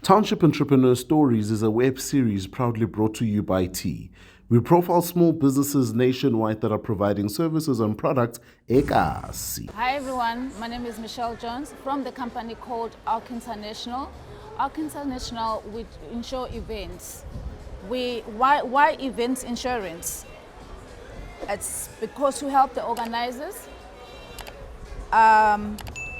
Township Entrepreneurs Stories is a web series proudly brought to you by T. We profile small businesses nationwide that are providing services and products ekasi. Hi everyone, my name is Michelle Jones from the company called Arc International. Arc International, we insure events. Why events insurance? It's because we help the organizers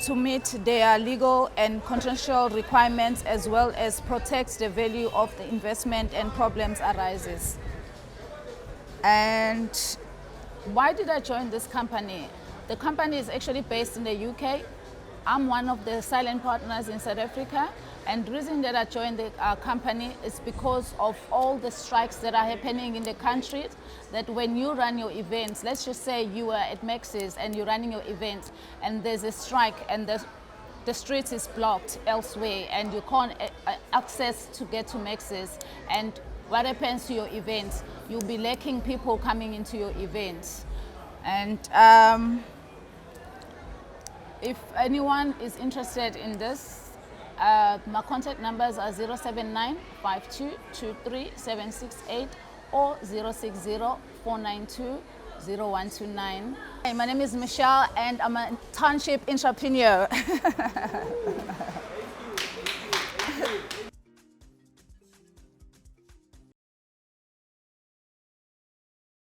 to meet their legal and contractual requirements, as well as protect the value of the investment and problems arises. And why did I join this company? The company is actually based in the UK. I'm one of the silent partners in South Africa. And the reason that I joined the company is because of all the strikes that are happening in the country, that when you run your events, let's just say you are at Max's and you're running your events and there's a strike and the street is blocked elsewhere and you can't access to get to Max's, and what happens to your events? You'll be lacking people coming into your events. And if anyone is interested in this, my contact numbers are 079 5223 768 or 060 492 0129. Hi, my name is Michelle and I'm a township entrepreneur.